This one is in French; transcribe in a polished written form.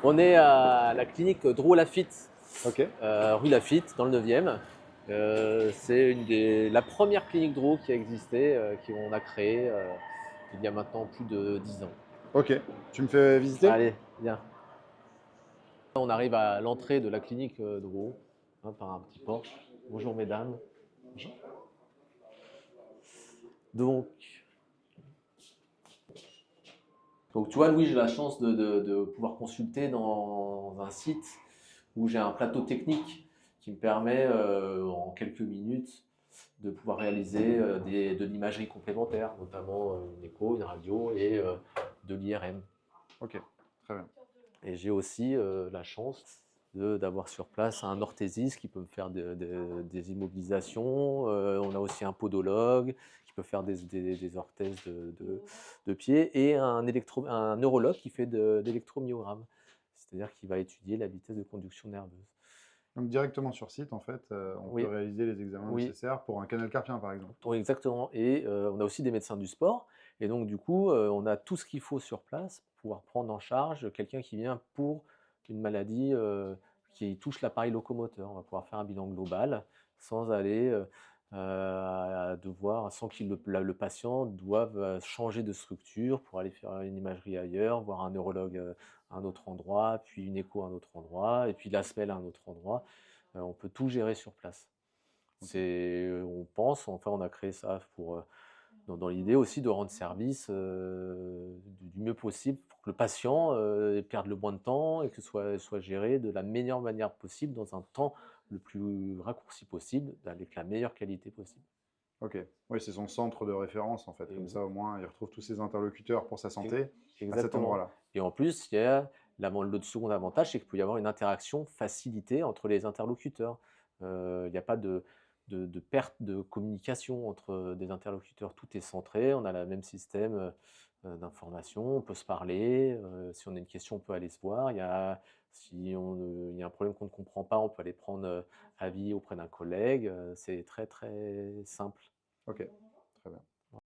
On est à la clinique Drouot Lafitte, Ok. rue Lafitte, dans le 9e. C'est la première clinique Drouot qui a existé, qu'on a créée il y a maintenant plus de 10 ans. Ok. Tu me fais visiter? Allez, viens. On arrive à l'entrée de la clinique Drouot, par un petit porche. Bonjour mesdames. Bonjour. Donc, donc, tu vois, Louis, j'ai la chance de pouvoir consulter dans un site où j'ai un plateau technique qui me permet en quelques minutes de pouvoir réaliser de l'imagerie complémentaire, notamment une écho, une radio et de l'IRM. Ok. Très bien. Et j'ai aussi la chance d'avoir sur place un orthésiste qui peut me faire des immobilisations. On a aussi un podologue qui peut faire des orthèses de pied et un neurologue qui fait d'électromyogramme, c'est-à-dire qu'il va étudier la vitesse de conduction nerveuse. Donc directement sur site, en fait, on peut Oui, réaliser les examens oui, nécessaires pour un canal carpien, par exemple. oui, exactement. Et on a aussi des médecins du sport. Et donc, du coup, on a tout ce qu'il faut sur place pour pouvoir prendre en charge quelqu'un qui vient pour une maladie qui touche l'appareil locomoteur. On va pouvoir faire un bilan global sans aller sans que le patient doive changer de structure pour aller faire une imagerie ailleurs, voir un neurologue à un autre endroit, puis une écho à un autre endroit, et puis la semelle à un autre endroit. On peut tout gérer sur place. Ok. On pense, enfin on a créé ça dans l'idée aussi de rendre service du mieux possible pour que le patient perde le moins de temps et que soit géré de la meilleure manière possible dans un temps le plus raccourci possible, avec la meilleure qualité possible. Ok. Oui, c'est son centre de référence, en fait. Comme Ex- ça, au moins, il retrouve tous ses interlocuteurs pour sa ex- santé à cet Exactement. endroit-là. Et en plus, il y a le second avantage, c'est qu'il peut y avoir une interaction facilitée entre les interlocuteurs. Il n'y a pas de perte de communication entre des interlocuteurs. Tout est centré, on a le même système d'information, on peut se parler. Si on a une question, on peut aller se voir. Il y a un problème qu'on ne comprend pas, on peut aller prendre avis auprès d'un collègue. C'est très très simple. Ok. Très bien.